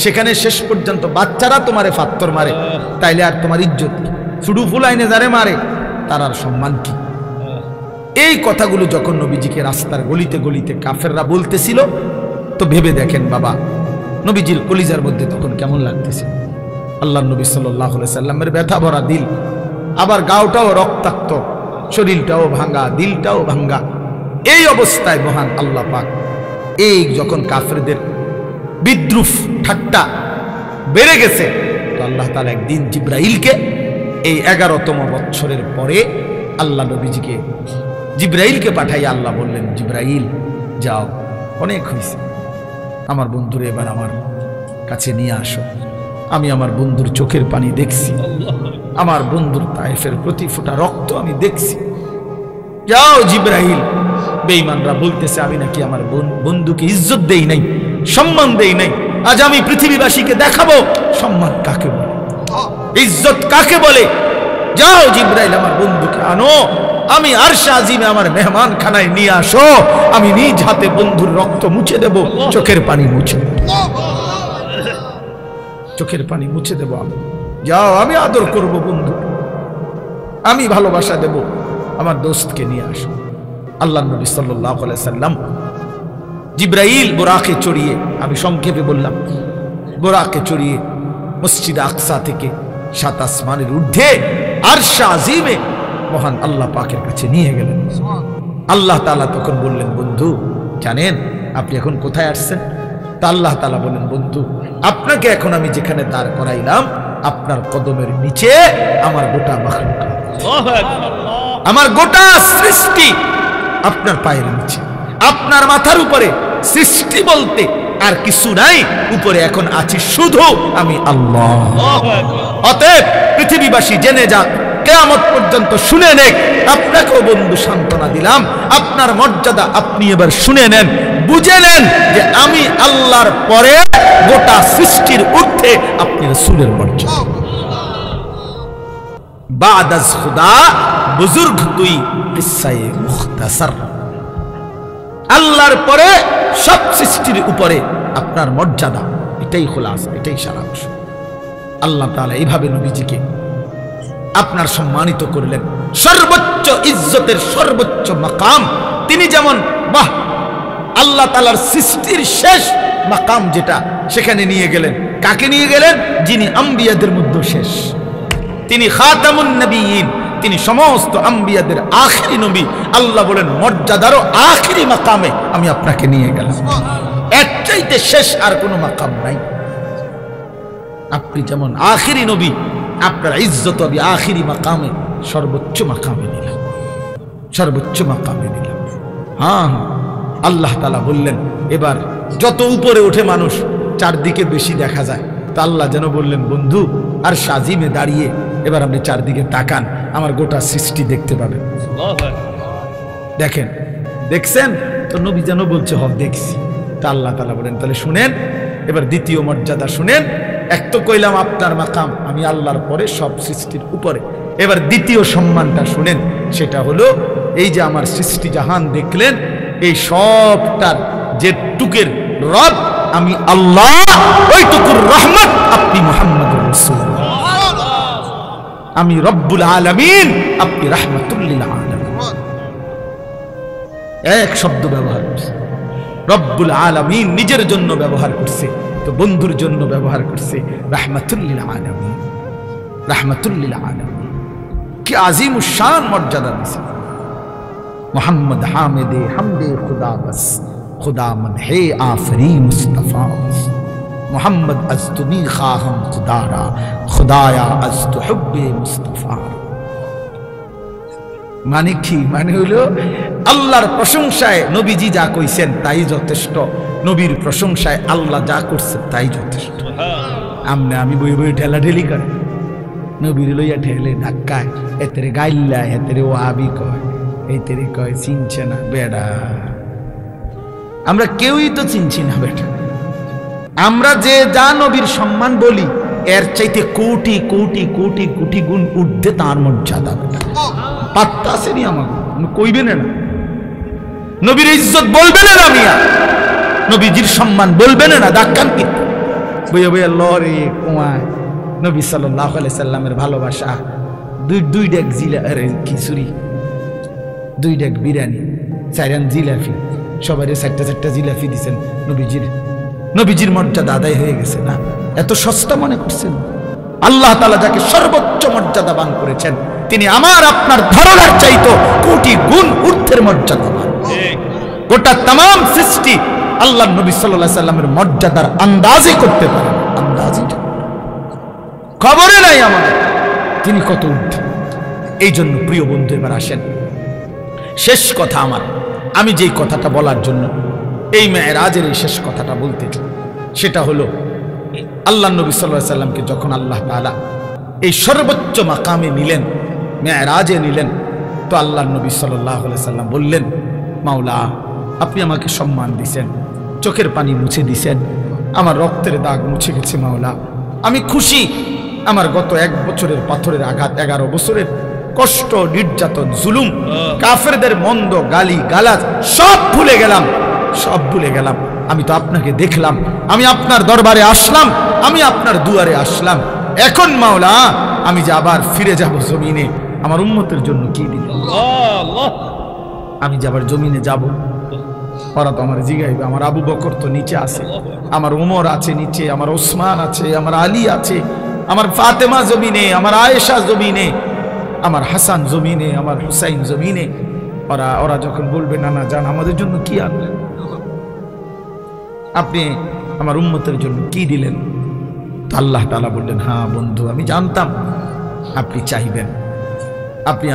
সেখানে শেষ পর্যন্ত বাচ্চারা তোমারে ফাত্তর মারে, তাইলে আর তোমার ইজ্জত কি? শুধু ফুলাইনে যারে মারে তার আর সম্মান কি? এই কথাগুলো যখন নবীজিকে রাস্তার গলিতে গলিতে কাফেররা বলতেছিল, তো ভেবে দেখেন বাবা, নবীজির কলিজার মধ্যে তখন কেমন লাগতেছে। আল্লাহ নবী সাল্লাল্লাহু আলাইহি সাল্লামের ব্যথা ভরা দিল, আবার গাওটাও রক্তাক্ত, শরীরটাও ভাঙ্গা, দিলটাও ভাঙ্গা। এই অবস্থায় মহান আল্লাহ পাক এই যখন কাফেরদের বিদ্রুপ, ঠাট্টা বেড়ে গেছে, তো আল্লাহ তাআলা একদিন জিব্রাইলকে এই 11তম বৎসরের পরে আল্লাহ নবীজিকে জিব্রাইলকে পাঠাইয়া আল্লাহ বললেন, জিব্রাইল যাও, অনেক হয়েছে, আমার বন্ধুরে এবার আমার কাছে নিয়ে আসো। আমি আমার বন্ধুর চোখের পানি দেখছি, আমার বন্ধুর তায়েফের প্রতি ফোঁটা রক্ত আমি দেখছি। যাও জিব্রাইল। বেঈমানরা বলতেছে, আমি নাকি আমার বন্ধুকে ইজ্জত দেই নাই, সম্মান দেই নাই। আজ আমি পৃথিবীবাসীকে দেখাবো সম্মান কাকে বলে, ইজ্জত কাকে বলে। যাও জিব্রাইল, আমার বন্ধুকে আনো, আমি আরশে আজিমে আমার মেহমান খানায় নিয়ে আসো, আমি নিজ হাতে বন্ধুর রক্ত মুছে দেব, চোখের পানি মুছে, চোখের পানি মুছে দেব আমি। যাও, আমি আদর করব বন্ধু, আমি ভালোবাসা দেব, আমার দোস্তকে নিয়ে আসো। আল্লাহ নবী সাল্লাল্লাহু আলাইহি সাল্লাম জিব্রাইল বুরাকে চড়িয়ে, আমি সংক্ষেপে বললাম, বুরাকে চড়িয়ে মসজিদ আকসা থেকে 7 আসমানের ঊর্ধ্বে আরশে আজিমে মহান আল্লাহ পাকের কাছে নিয়ে গেলেন। আল্লাহ তাআলা তখন বললেন, বন্ধু জানেন আপনি এখন কোথায় আসছেন? তা আল্লাহ তাআলা বললেন, বন্ধু আপনাকে এখন আমি যেখানে দাঁড় করাইলাম, আপনার কদমের নিচে আমার গোটা মাখলুকাত, আমার গোটা সৃষ্টি আপনার পায়ের নিচে, আপনার মাথার উপরে সৃষ্টি বলতে আর কিছু নাই, উপরে এখন আছি শুধু আমি আল্লাহ। অতএব পৃথিবীবাসী জেনে যাক, কিয়ামত পর্যন্ত শুনে নেক। আপনাকেও বন্ধু সান্ত্বনা দিলাম, আপনার মর্যাদা আপনি এবার শুনে নেন, বুঝে নেন যে আমি আল্লাহর পরে গোটা সৃষ্টির ঊর্ধ্বে আপনি রাসূলের মর্যাদা। বাদাস খুদা বুজুর্গ তুই কিসসায়ে মুখতাসার, আল্লাহর পরে সব সৃষ্টির উপরে আপনার মর্যাদা, এটাই খুলাসা, এটাই সারাংশ। আল্লাহ তাআলা এইভাবে নবীজিকে আপনার সম্মানিত করলেন, সর্বোচ্চ ইজ্জতের সর্বোচ্চ মাকাম তিনি যেমন, বাহ, আল্লাহ তাআলার সৃষ্টির শেষ মাকাম যেটা, সেখানে নিয়ে গেলেন। কাকে নিয়ে গেলেন? যিনি আম্বিয়াদের মধ্যে শেষ, তিনি খাতামুন নবিয়্যিন, তিনি সমস্ত আম্বিয়াদের আখেরি নবী। আল্লাহ বলেন, মর্যাদারও আখেরি মাকামে আমি আপনাকে নিয়ে গেলাম, এর চাইতে শেষ আর কোনো মাকাম নাই। আপনি যেমন আখেরি নবী, আপনার ইজ্জত আমি আখেরি মাকামে, সর্বোচ্চ মাকামে নিলাম, সর্বোচ্চ মাকামে নিলাম। হ্যাঁ, আল্লাহ তাআলা বললেন, এবার যত উপরে ওঠে মানুষ চারদিকে বেশি দেখা যায়, তা আল্লাহ যেন বললেন, বন্ধু আর সাজিমে দাঁড়িয়ে এবার আপনি চারদিকে তাকান, আমার গোটা সৃষ্টি দেখতে পাবেন। দেখেন, দেখছেন তো? নবী যেন বলছে, হ দেখছি। তা আল্লাহ তাআলা বলেন, তাহলে শুনেন, এবার দ্বিতীয় মর্যাদা শুনেন। এক তো কইলাম আপনার মাকাম আমি আল্লাহর পরে সব সৃষ্টির উপরে, এবার দ্বিতীয় সম্মানটা শুনেন। সেটা হলো এই যে আমার সৃষ্টি জাহান দেখলেন, এই সবটার যে টুকের রব আমি আল্লাহ, ওইটুকুর রহমত আপনি মুহাম্মদুর রাসূলুল্লাহ। আমি রব্বুল আলামিন, আপনি রাহমাতুল লিল আলামিন। এক শব্দ ব্যবহার করছে, রব্বুল আলামিন নিজের জন্য ব্যবহার করছে, তো বন্ধুর জন্য ব্যবহার করছে রাহমাতুল লিল আলামিন, রাহমাতুল লিল আলামিন। কি আজিমুশ শান মর্যাদা দিয়েছে। মোহাম্মদ হামিদে হামদে খুদা বস, खुदा मन है आफरी मुस्तफ़ा, मोहम्मद अज तुम्ही खाहम खुदारा, खुदाया अज तो हुब्बे मुस्तफ़ा। মানে কি? মানে হলো আল্লাহর প্রশংসায় নবীজি যা কইছেন তাই যথেষ্ট, নবীর প্রশংসায় আল্লাহ যা করছেন তাই যথেষ্ট। আমনে আমি বই বই ঠেলা ঠেলি করে নবীর লইয়া ঠেলে ধাক্কায় এতেরে গাইল্লা এতেরে ওয়াহাবি কয় এইতেরে কয় চিনছে না বেড়া আমরা কেউই তো চিনছি না বেটা আমরা যে যা নবীর সম্মান বলি এর চাইতে কোটি কোটি কোটি কোটি গুণ ঊর্ধ্বে তার মর্যাদা পাত্তা আসেনি আমাকে কইবেন না নবীর ইজ্জত বলবেন না মিয়া নবীজির সম্মান বলবেন না ডাক্কান কি বইয়া বইয়া লরে কুয়ায় নবী সাল্লাল্লাহু আলাইহি সাল্লামের ভালোবাসা দুই ডেক খিচুড়ি 2 ডেক বিরিয়ানি 4 জিলাপি সবাই 4টা জিলাপি দিছেন নবীজির মর্যাদা আদায় হয়ে গেছে না এত সস্তা মনে করছেন আল্লাহ তাআলা যাকে সর্বোচ্চ মর্যাদাবান করেছেন তিনি আমার আপনার ধারণার চাইতো কোটি গুণ ঊর্ধ্বের মর্যাদাবান গোটা तमाम সৃষ্টি আল্লাহর নবী সাল্লাল্লাহু আলাইহি সাল্লামের মর্যাদার আন্দাজে করতে পারেন আন্দাজে খবরে নাই আমাদের তিনি কত ঊর্ধ্বে এই জন্য প্রিয় বন্ধু এবার আসেন শেষ কথা আমার আমি যেই কথাটা বলার জন্য এই মেরাজের এই শেষ কথাটা বলতে চাই সেটা হলো আল্লাহর নবী সাল্লাল্লাহু আলাইহি সাল্লামকে যখন আল্লাহ তাআলা এই সর্বোচ্চ মাকামে নিলেন মেরাজে নিলেন তো আল্লাহর নবী সাল্লাল্লাহু আলাইহি সাল্লাম বললেন মাওলা আপনি আমাকে সম্মান দিয়েছেন চোখের পানি মুছে দিয়েছেন আমার রক্তের দাগ মুছে গেছে মাওলা আমি খুশি আমার গত 1 বছরের পাথরের আঘাত 11 বছরের কষ্ট নির্যাতন জুলুম কাফেরদের মন্দ গালি গালাজ সব ভুলে গেলাম আমি তো আপনাকে দেখলাম আমি আপনার দরবারে আসলাম আমি আপনার দুয়ারে আসলাম এখন মাওলা আমি যে আবার ফিরে যাব জমিনে আমার উম্মতের জন্য কি দিবেন আমি যে আবার জমিনে যাব ওরা তো আমার জিগাইবে আমার আবু বকর তো নিচে আছে আমার ওমর আছে নিচে আমার ওসমান আছে আমার আলী আছে আমার ফাতেমা জমিনে আমার আয়েশা জমিনে আমার হাসান জমিনে আমার হুসাইন জমিনে ওরা যখন বলবে না জান আমাদের জন্য কি আনলেন আপনি আমার উম্মতের জন্য কি দিলেন তো আল্লাহ তাআলা বললেন হ্যাঁ বন্ধু আমি জানতাম আপনি চাইবেন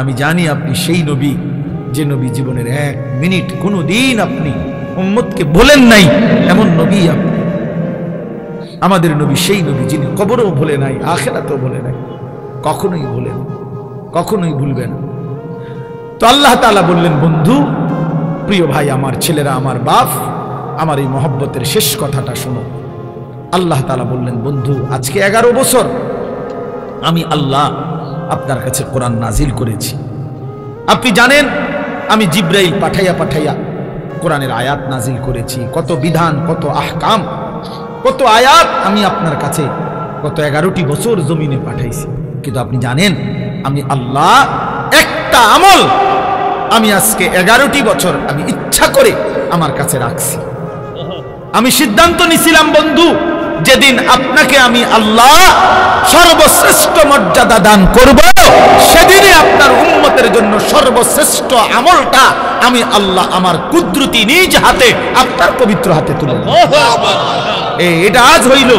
আমি জানি আপনি সেই নবী যে নবী জীবনের 1 মিনিট কোনোদিন আপনি উম্মতকে বলেন নাই এমন নবী আপনি আমাদের নবী সেই নবী যিনি কবরেও ভুলে নাই আখিরাতেও ভুলে নাই কখনোই ভুলবেন তো আল্লাহ তাআলা বললেন বন্ধু প্রিয় ভাই আমার ছেলেরা আমার বাপ আমার এই মহব্বতের শেষ কথাটা শোনো আল্লাহ তাআলা বললেন বন্ধু আজকে 11 বছর আমি আল্লাহ আপনার কাছে কোরআন নাজিল করেছি আপনি জানেন আমি জিব্রাইল পাঠাইয়া কোরআনের আয়াত নাজিল করেছি কত বিধান কত আহকাম কত আয়াত আমি আপনার কাছে কত 11টি বছর জমিনে পাঠাইছি কিন্তু আপনি জানেন আমি আল্লাহ একটা আমল আমি আজকে 11টি বছর আমি ইচ্ছা করে আমার কাছে রাখছি আমি সিদ্ধান্ত নিছিলাম বন্ধু যেদিন আপনাকে আমি আল্লাহ সর্বশ্রেষ্ঠ মর্যাদা দান করব সেদিনই আপনার উম্মতের জন্য সর্বশ্রেষ্ঠ আমলটা আমি আল্লাহ আমার কুদরতি নিজ হাতে আপনার পবিত্র হাতে তুলে দেব এটা আজ হইল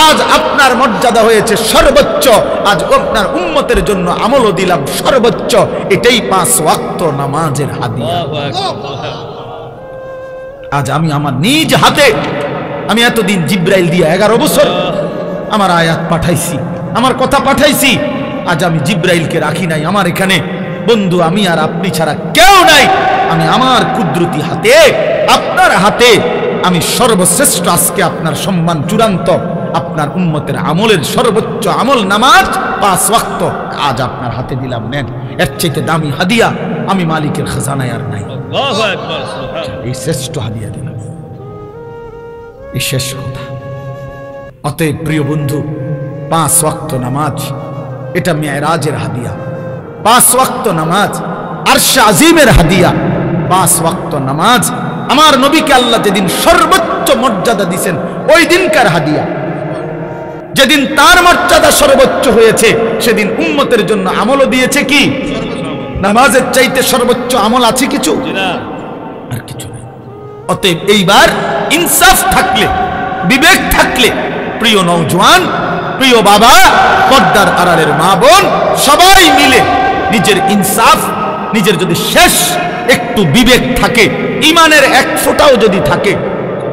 আজ আপনার মর্যাদা হয়েছে সর্বোচ্চ আজ আপনার উম্মতের জন্য আমলও দিলাম সর্বোচ্চ এটাই 5 ওয়াক্ত নামাজের হাদিয়া আজ আমি আমার নিজ হাতে আমি এতদিন জিব্রাইল দিয়ে 11 বছর আমার আয়াত পাঠাইছি আমার কথা পাঠাইছি আজ আমি জিব্রাইলকে রাখি নাই আমার এখানে বন্ধু আমি আর আপনি ছাড়া কেউ নাই আমি আমার কুদরতি হাতে আপনার হাতে আমি সর্বশ্রেষ্ঠ আজকে আপনার সম্মান চূড়ান্ত আপনার উম্মতের আমলের সর্বোচ্চ আমল নামাজ 5 ওয়াক্ত আজ আপনার হাতে দিলাম নেন এর চাইতে দামি হাদিয়া আমি মালিকের খাজানায় আর নাই আল্লাহু আকবার সুবহানাল্লাহ এই শ্রেষ্ঠ হাদিয়া দিলাম এই শেষ কথা অতএব প্রিয় বন্ধু 5 ওয়াক্ত নামাজ এটা মেরাজের হাদিয়া 5 ওয়াক্ত নামাজ আরশ আজিমের হাদিয়া 5 ওয়াক্ত নামাজ আমার নবীকে আল্লাহ যেদিন সর্বোচ্চ মর্যাদা দিবেন ওই দিনকার হাদিয়া যেদিন তার মর্যাদা সর্বোচ্চ হয়েছে সেদিন উম্মতের জন্য আমলও দিয়েছে কি নামাজের চাইতে সর্বোচ্চ আমল আছে কিছু আর কিছু নেই অতএব এইবার ইনসাফ থাকলে বিবেক থাকলে প্রিয় নওজোয়ান প্রিয় বাবা পর্দার আড়ালের মা বোন সবাই মিলে নিজের ইনসাফ নিজের যদি শেষ একটু বিবেক থাকে ইমানের 1 ফোঁটাও যদি থাকে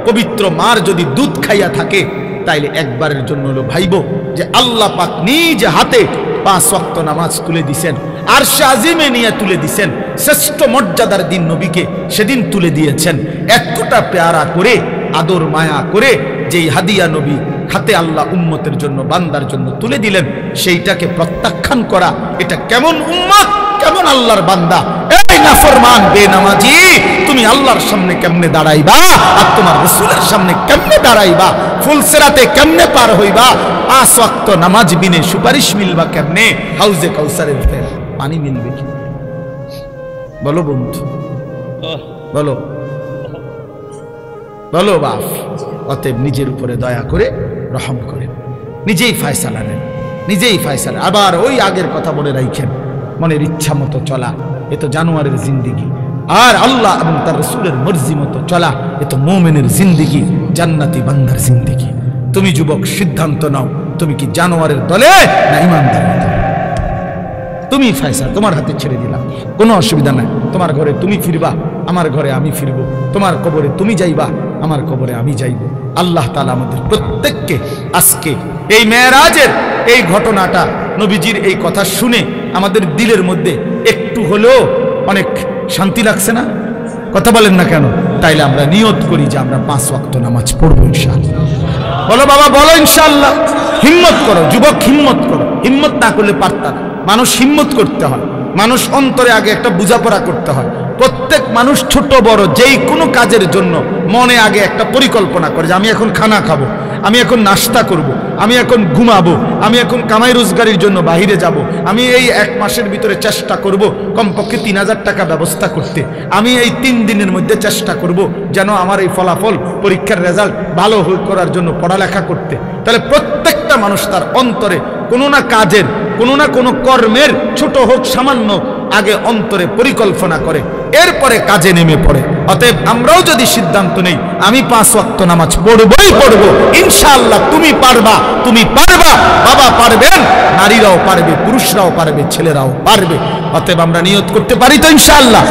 পবিত্র মার যদি দুধ খাইয়া থাকে তাইলে একবারের জন্য হলো ভাইবো যে আল্লাহ পাক নিজ হাতে 5 ওয়াক্ত নামাজ তুলে দিছেন, আরশে আজিমে নিয়ে তুলে দিছেন, শ্রেষ্ঠ মর্যাদার দিন নবীকে সেদিন তুলে দিয়েছেন। এতটা পেয়ারা করে আদর মায়া করে যেই হাদিয়া নবী হাতে আল্লাহ উম্মতের জন্য বান্দার জন্য তুলে দিলেন, সেইটাকে প্রত্যাখ্যান করা, এটা কেমন উম্মত, কেমন আল্লাহর বান্দা? এই নাফরমান বেনামাজি, তুমি আল্লাহর সামনে কেমনে দাঁড়াইবা আর তোমার রাসূলের সামনে কেমনে দাঁড়াইবা? ফুলসিরাতে কেমনে পার হইবা? 5 ওয়াক্ত নামাজ বিনে সুপারিশ মিলবা কেমনে? হাউজে কাউসারের ফের পানি মিলবে কি? বলো বন্ধু, বলো বলো বাপ। অতএব নিজের উপরে দয়া করে রহম করেন, নিজেই ফয়সালা নেন, নিজেই ফয়সালা। আবার ওই আগের কথা বলে রাখেন, মনের ইচ্ছা মতো চলা এ তো জানোয়ারের জিন্দিগি, আর আল্লাহ এবং তার রাসূলের মর্জি মতো চলা এ তো মুমিনের জিন্দিগি, জান্নাতি বান্দার জিন্দিগি। তুমি যুবক সিদ্ধান্ত নাও, তুমি কি জানোয়ারের দলে না ইমানদারের দলে? তুমি ফয়সালা, তোমার হাতে ছেড়ে দিলাম, কোনো অসুবিধা নাই। তোমার ঘরে তুমি ফিরবা, আমার ঘরে আমি ফিরবো, তোমার কবরে তুমি যাইবা, আমার কবরে আমি যাইব। আল্লাহ তাআলা আমাদের প্রত্যেককে আজকে এই মেরাজের এই ঘটনাটা, নবীজির এই কথা শুনে আমাদের দিলের মধ্যে একটু হলেও অনেক শান্তি লাগছে না? কথা বলেন না কেন? তাইলে আমরা নিয়ত করি যে আমরা 5 ওয়াক্ত নামাজ পড়বো ইনশাআল্লাহ। বলো বাবা, বলো ইনশাআল্লাহ। হিম্মত করো যুবক, হিম্মত করো। হিম্মত না করলে পারতা না। মানুষ হিম্মত করতে হয়, মানুষ অন্তরে আগে একটা বোঝাপড়া করতে হয়। প্রত্যেক মানুষ ছোট বড় যেই কোনো কাজের জন্য মনে আগে একটা পরিকল্পনা করে যে আমি এখন খানা খাবো, আমি এখন নাস্তা করব, আমি এখন ঘুমাবো, আমি এখন কামাই রোজগারের জন্য বাহিরে যাব, আমি এই 1 মাসের ভিতরে চেষ্টা করব কমপক্ষে 3000 টাকা ব্যবস্থা করতে, আমি এই 3 দিনের মধ্যে চেষ্টা করব যেন আমার এই ফলাফল পরীক্ষার রেজাল্ট ভালো করার জন্য পড়ালেখা করতে। তাহলে প্রত্যেকটা মানুষ তার অন্তরে কোনো না কাজের, কোনো না কোনো কর্মের, ছোট হোক সামান্য, আগে অন্তরে পরিকল্পনা করে এরপরে কাজে নেমে পড়ে। অতএব আমরাও যদি সিদ্ধান্ত নেই আমি 5 ওয়াক্ত নামাজ পড়বই পড়বো, ইনশাআল্লাহ তুমি পারবা, তুমি পারবা, বাবা পারবেন, নারীরাও পারবে, পুরুষরাও পারবে, ছেলেরাও পারবে। অতএব আমরা নিয়ত করতে পারি তো ইনশাআল্লাহ।